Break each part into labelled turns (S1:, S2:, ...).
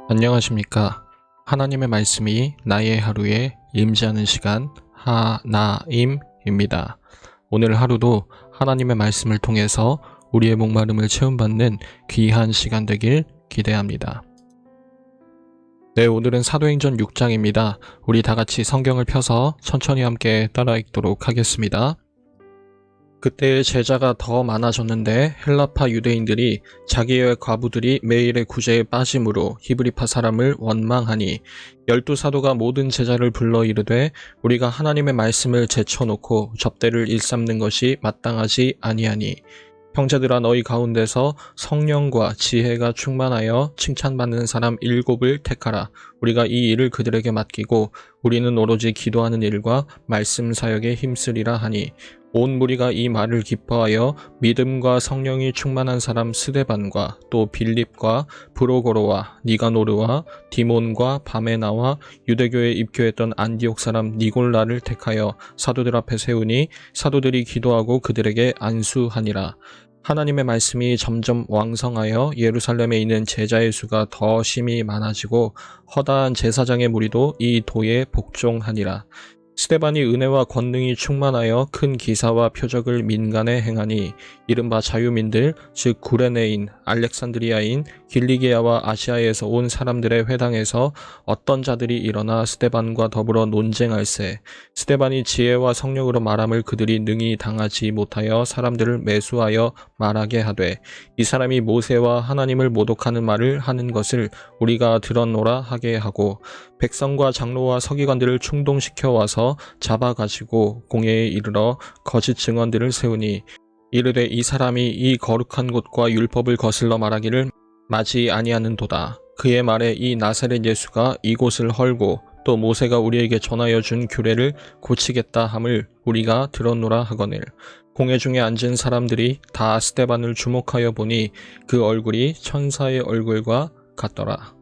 S1: 안녕하십니까. 하나님의 말씀이 나의 하루에 임재하는 시간 하나임입니다. 오늘 하루도 하나님의 말씀을 통해서 우리의 목마름을 채움받는 귀한 시간 되길 기대합니다. 네, 오늘은 사도행전 6장입니다. 우리 다같이 성경을 펴서 천천히 함께 따라 읽도록 하겠습니다. 그때 제자가 더 많아졌는데 헬라파 유대인들이 자기의 과부들이 매일의 구제에 빠짐으로 히브리파 사람을 원망하니 12사도가 모든 제자를 불러 이르되 우리가 하나님의 말씀을 제쳐놓고 접대를 일삼는 것이 마땅하지 아니하니 형제들아 너희 가운데서 성령과 지혜가 충만하여 칭찬받는 사람 7을 택하라. 우리가 이 일을 그들에게 맡기고 우리는 오로지 기도하는 일과 말씀 사역에 힘쓰리라 하니 온 무리가 이 말을 기뻐하여 믿음과 성령이 충만한 사람 스데반과 또 빌립과 브로고로와 니가노르와 디몬과 바메나와 유대교에 입교했던 안디옥 사람 니골라를 택하여 사도들 앞에 세우니 사도들이 기도하고 그들에게 안수하니라. 하나님의 말씀이 점점 왕성하여 예루살렘에 있는 제자의 수가 더 심히 많아지고 허다한 제사장의 무리도 이 도에 복종하니라. 스데반이 은혜와 권능이 충만하여 큰 기사와 표적을 민간에 행하니 이른바 자유민들 즉 구레네인, 알렉산드리아인, 길리게아와 아시아에서 온 사람들의 회당에서 어떤 자들이 일어나 스데반과 더불어 논쟁할세. 스데반이 지혜와 성령으로 말함을 그들이 능히 당하지 못하여 사람들을 매수하여 말하게 하되 이 사람이 모세와 하나님을 모독하는 말을 하는 것을 우리가 들었노라 하게 하고 백성과 장로와 서기관들을 충동시켜 와서 잡아가지고 공회에 이르러 거짓 증언들을 세우니 이르되 이 사람이 이 거룩한 곳과 율법을 거슬러 말하기를 마지 아니하는도다. 그의 말에 이 나사렛 예수가 이곳을 헐고 또 모세가 우리에게 전하여 준 규례를 고치겠다 함을 우리가 들었노라 하거늘. 공회 중에 앉은 사람들이 다 스데반을 주목하여 보니 그 얼굴이 천사의 얼굴과 같더라.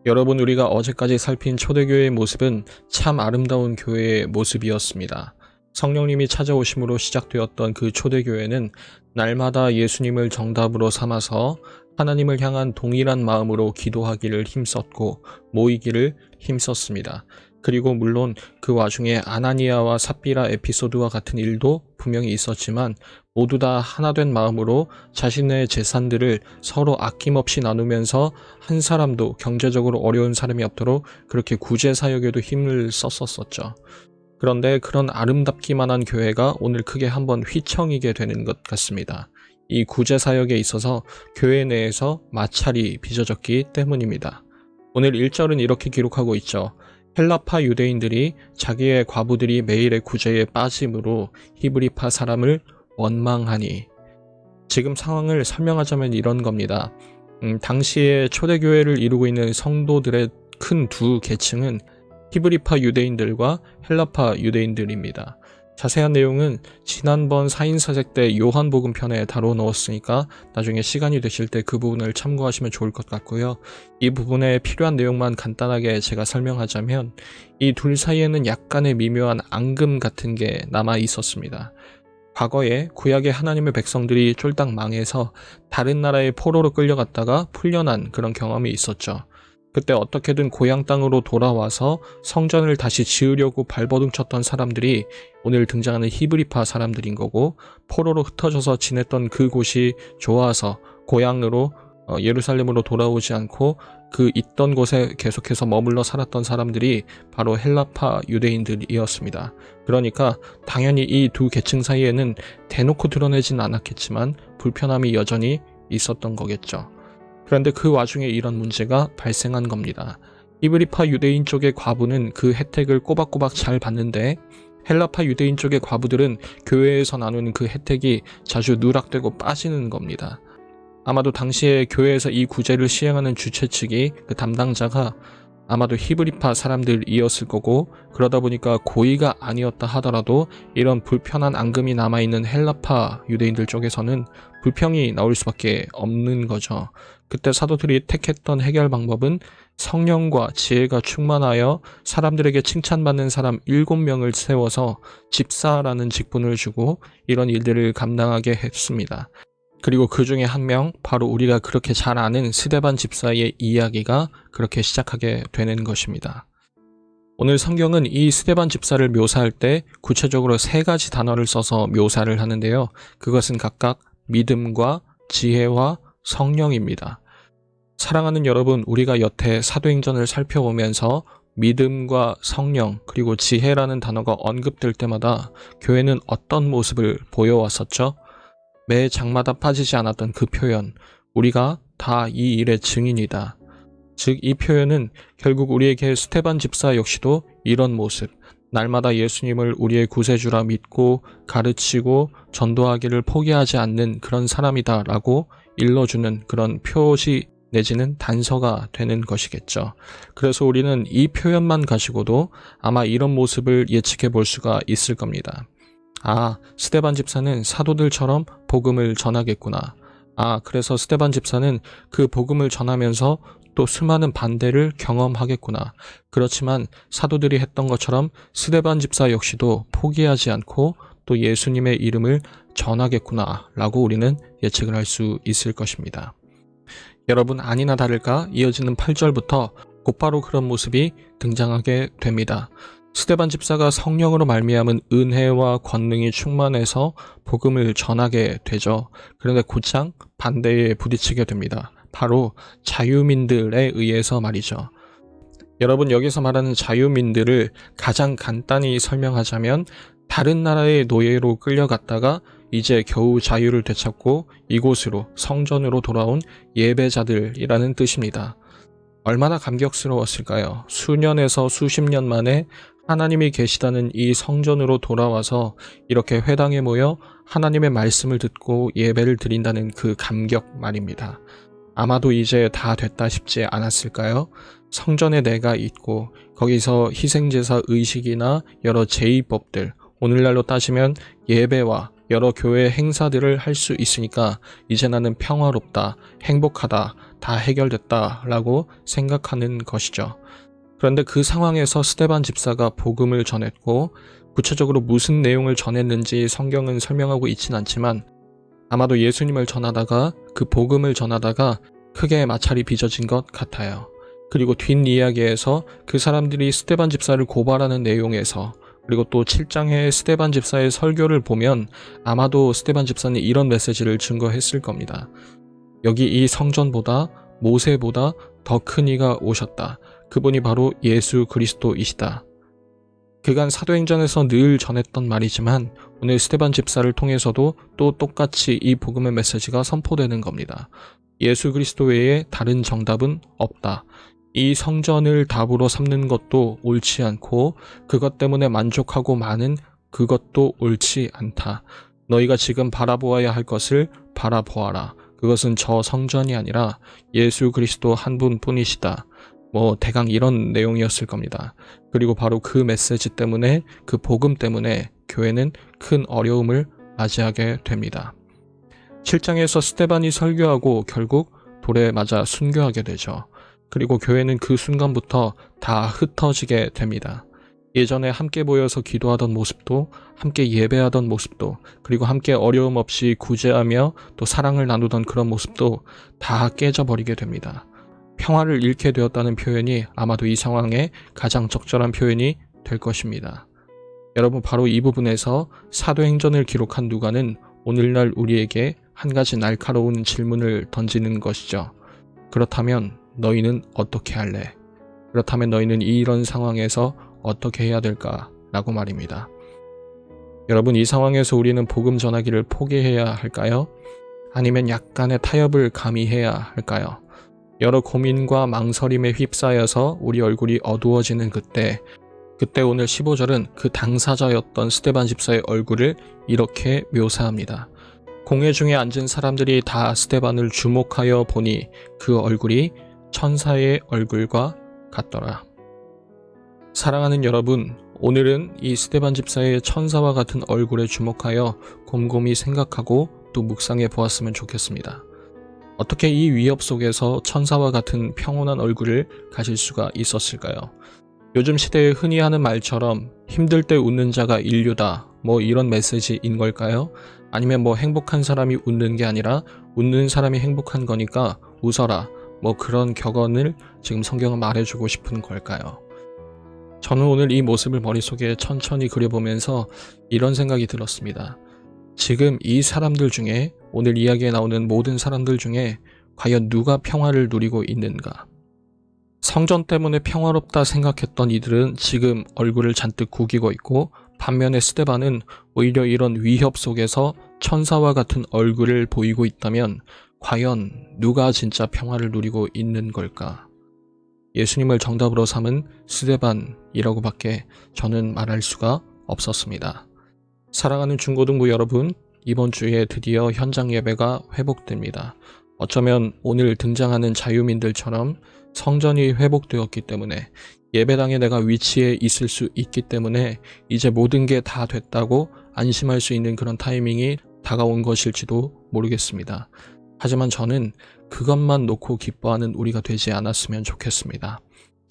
S1: 여러분, 우리가 어제까지 살핀 초대교회의 모습은 참 아름다운 교회의 모습이었습니다. 성령님이 찾아오심으로 시작되었던 그 초대교회는 날마다 예수님을 정답으로 삼아서 하나님을 향한 동일한 마음으로 기도하기를 힘썼고 모이기를 힘썼습니다. 그리고 물론 그 와중에 아나니아와 삽비라 에피소드와 같은 일도 분명히 있었지만 모두 다 하나된 마음으로 자신의 재산들을 서로 아낌없이 나누면서 한 사람도 경제적으로 어려운 사람이 없도록 그렇게 구제사역에도 힘을 썼었죠. 그런데 그런 아름답기만 한 교회가 오늘 크게 한번 휘청이게 되는 것 같습니다. 이 구제사역에 있어서 교회 내에서 마찰이 빚어졌기 때문입니다. 오늘 1절은 이렇게 기록하고 있죠. 헬라파 유대인들이 자기의 과부들이 매일의 구제에 빠짐으로 히브리파 사람을 원망하니. 지금 상황을 설명하자면 이런 겁니다. 당시에 초대교회를 이루고 있는 성도들의 큰 두 계층은 히브리파 유대인들과 헬라파 유대인들입니다. 자세한 내용은 지난번 사인사색 때 요한복음 편에 다뤄놓았으니까 나중에 시간이 되실 때 그 부분을 참고하시면 좋을 것 같고요. 이 부분에 필요한 내용만 간단하게 제가 설명하자면 이 둘 사이에는 약간의 미묘한 앙금 같은 게 남아 있었습니다. 과거에 구약의 하나님의 백성들이 쫄딱 망해서 다른 나라의 포로로 끌려갔다가 풀려난 그런 경험이 있었죠. 그때 어떻게든 고향 땅으로 돌아와서 성전을 다시 지으려고 발버둥 쳤던 사람들이 오늘 등장하는 히브리파 사람들인 거고, 포로로 흩어져서 지냈던 그곳이 좋아서 고향으로 예루살렘으로 돌아오지 않고 그 있던 곳에 계속해서 머물러 살았던 사람들이 바로 헬라파 유대인들이었습니다. 그러니까 당연히 이 두 계층 사이에는 대놓고 드러내진 않았겠지만 불편함이 여전히 있었던 거겠죠. 그런데 그 와중에 이런 문제가 발생한 겁니다. 히브리파 유대인 쪽의 과부는 그 혜택을 꼬박꼬박 잘 받는데 헬라파 유대인 쪽의 과부들은 교회에서 나누는 그 혜택이 자주 누락되고 빠지는 겁니다. 아마도 당시에 교회에서 이 구제를 시행하는 주최 측이 그 담당자가 아마도 히브리파 사람들이었을 거고, 그러다 보니까 고의가 아니었다 하더라도 이런 불편한 앙금이 남아있는 헬라파 유대인들 쪽에서는 불평이 나올 수밖에 없는 거죠. 그때 사도들이 택했던 해결 방법은 성령과 지혜가 충만하여 사람들에게 칭찬받는 사람 7명을 세워서 집사라는 직분을 주고 이런 일들을 감당하게 했습니다. 그리고 그 중에 한 명, 바로 우리가 그렇게 잘 아는 스데반 집사의 이야기가 그렇게 시작하게 되는 것입니다. 오늘 성경은 이 스데반 집사를 묘사할 때 구체적으로 3가지 단어를 써서 묘사를 하는데요. 그것은 각각 믿음과 지혜와 성령입니다. 사랑하는 여러분, 우리가 여태 사도행전을 살펴보면서 믿음과 성령 그리고 지혜라는 단어가 언급될 때마다 교회는 어떤 모습을 보여왔었죠? 매 장마다 빠지지 않았던 그 표현, 우리가 다 이 일의 증인이다. 즉, 이 표현은 결국 우리에게 스데반 집사 역시도 이런 모습, 날마다 예수님을 우리의 구세주라 믿고 가르치고 전도하기를 포기하지 않는 그런 사람이다라고 일러주는 그런 표시 내지는 단서가 되는 것이겠죠. 그래서 우리는 이 표현만 가지고도 아마 이런 모습을 예측해 볼 수가 있을 겁니다. 아, 스데반 집사는 사도들처럼 복음을 전하겠구나. 아, 그래서 스데반 집사는 그 복음을 전하면서 또 수많은 반대를 경험하겠구나. 그렇지만 사도들이 했던 것처럼 스데반 집사 역시도 포기하지 않고 또 예수님의 이름을 전하겠구나 라고 우리는 예측을 할 수 있을 것입니다. 여러분, 아니나 다를까 이어지는 8절부터 곧바로 그런 모습이 등장하게 됩니다. 스데반 집사가 성령으로 말미암은 은혜와 권능이 충만해서 복음을 전하게 되죠. 그런데 곧장 반대에 부딪히게 됩니다. 바로 자유민들에 의해서 말이죠. 여러분, 여기서 말하는 자유민들을 가장 간단히 설명하자면 다른 나라의 노예로 끌려갔다가 이제 겨우 자유를 되찾고 이곳으로 성전으로 돌아온 예배자들이라는 뜻입니다. 얼마나 감격스러웠을까요? 수년에서 수십 년 만에 하나님이 계시다는 이 성전으로 돌아와서 이렇게 회당에 모여 하나님의 말씀을 듣고 예배를 드린다는 그 감격 말입니다. 아마도 이제 다 됐다 싶지 않았을까요? 성전에 내가 있고 거기서 희생제사 의식이나 여러 제의법들, 오늘날로 따지면 예배와 여러 교회 행사들을 할 수 있으니까 이제 나는 평화롭다, 행복하다, 다 해결됐다 라고 생각하는 것이죠. 그런데 그 상황에서 스데반 집사가 복음을 전했고 구체적으로 무슨 내용을 전했는지 성경은 설명하고 있진 않지만 아마도 예수님을 전하다가 그 복음을 전하다가 크게 마찰이 빚어진 것 같아요. 그리고 뒷이야기에서 그 사람들이 스데반 집사를 고발하는 내용에서 그리고 또 7장의 스데반 집사의 설교를 보면 아마도 스데반 집사는 이런 메시지를 증거했을 겁니다. 여기 이 성전보다 모세보다 더 큰 이가 오셨다. 그분이 바로 예수 그리스도이시다. 그간 사도행전에서 늘 전했던 말이지만 오늘 스데반 집사를 통해서도 또 똑같이 이 복음의 메시지가 선포되는 겁니다. 예수 그리스도 외에 다른 정답은 없다. 이 성전을 답으로 삼는 것도 옳지 않고 그것 때문에 만족하고 마는 그것도 옳지 않다. 너희가 지금 바라보아야 할 것을 바라보아라. 그것은 저 성전이 아니라 예수 그리스도 한 분뿐이시다. 대강 이런 내용이었을 겁니다. 그리고 바로 그 메시지 때문에, 그 복음 때문에 교회는 큰 어려움을 맞이하게 됩니다. 7장에서 스데반이 설교하고 결국 돌에 맞아 순교하게 되죠. 그리고 교회는 그 순간부터 다 흩어지게 됩니다. 예전에 함께 모여서 기도하던 모습도, 함께 예배하던 모습도, 그리고 함께 어려움 없이 구제하며 또 사랑을 나누던 그런 모습도 다 깨져버리게 됩니다. 평화를 잃게 되었다는 표현이 아마도 이 상황에 가장 적절한 표현이 될 것입니다. 여러분, 바로 이 부분에서 사도행전을 기록한 누가는 오늘날 우리에게 한 가지 날카로운 질문을 던지는 것이죠. 그렇다면 너희는 어떻게 할래? 그렇다면 너희는 이런 상황에서 어떻게 해야 될까? 라고 말입니다. 여러분, 이 상황에서 우리는 복음 전하기를 포기해야 할까요? 아니면 약간의 타협을 가미해야 할까요? 여러 고민과 망설임에 휩싸여서 우리 얼굴이 어두워지는 그때 오늘 15절은 그 당사자였던 스데반 집사의 얼굴을 이렇게 묘사합니다. 공회 중에 앉은 사람들이 다 스데반을 주목하여 보니 그 얼굴이 천사의 얼굴과 같더라. 사랑하는 여러분, 오늘은 이 스데반 집사의 천사와 같은 얼굴에 주목하여 곰곰이 생각하고 또 묵상해 보았으면 좋겠습니다. 어떻게 이 위협 속에서 천사와 같은 평온한 얼굴을 가질 수가 있었을까요? 요즘 시대에 흔히 하는 말처럼 힘들 때 웃는 자가 인류다, 이런 메시지인 걸까요? 아니면 뭐 행복한 사람이 웃는 게 아니라 웃는 사람이 행복한 거니까 웃어라. 뭐 그런 격언을 지금 성경은 말해주고 싶은 걸까요? 저는 오늘 이 모습을 머릿속에 천천히 그려보면서 이런 생각이 들었습니다. 지금 이 사람들 중에, 오늘 이야기에 나오는 모든 사람들 중에 과연 누가 평화를 누리고 있는가? 성전 때문에 평화롭다 생각했던 이들은 지금 얼굴을 잔뜩 구기고 있고, 반면에 스데반은 오히려 이런 위협 속에서 천사와 같은 얼굴을 보이고 있다면 과연 누가 진짜 평화를 누리고 있는 걸까? 예수님을 정답으로 삼은 스데반이라고밖에 저는 말할 수가 없었습니다. 사랑하는 중고등부 여러분, 이번 주에 드디어 현장 예배가 회복됩니다. 어쩌면 오늘 등장하는 자유민들처럼 성전이 회복되었기 때문에, 예배당에 내가 위치해 있을 수 있기 때문에 이제 모든 게 다 됐다고 안심할 수 있는 그런 타이밍이 다가온 것일지도 모르겠습니다. 하지만 저는 그것만 놓고 기뻐하는 우리가 되지 않았으면 좋겠습니다.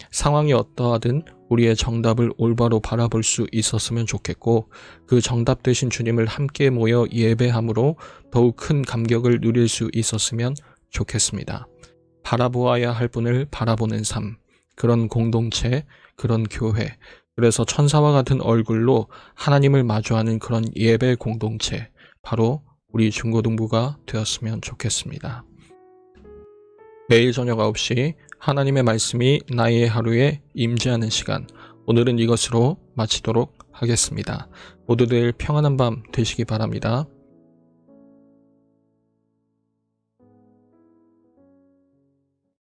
S1: 상황이 어떠하든 우리의 정답을 올바로 바라볼 수 있었으면 좋겠고, 그 정답 되신 주님을 함께 모여 예배함으로 더욱 큰 감격을 누릴 수 있었으면 좋겠습니다. 바라보아야 할 분을 바라보는 삶, 그런 공동체, 그런 교회, 그래서 천사와 같은 얼굴로 하나님을 마주하는 그런 예배 공동체, 바로 우리 중고등부가 되었으면 좋겠습니다. 매일 저녁 9시 하나님의 말씀이 나의 하루에 임재하는 시간, 오늘은 이것으로 마치도록 하겠습니다. 모두들 평안한 밤 되시기 바랍니다.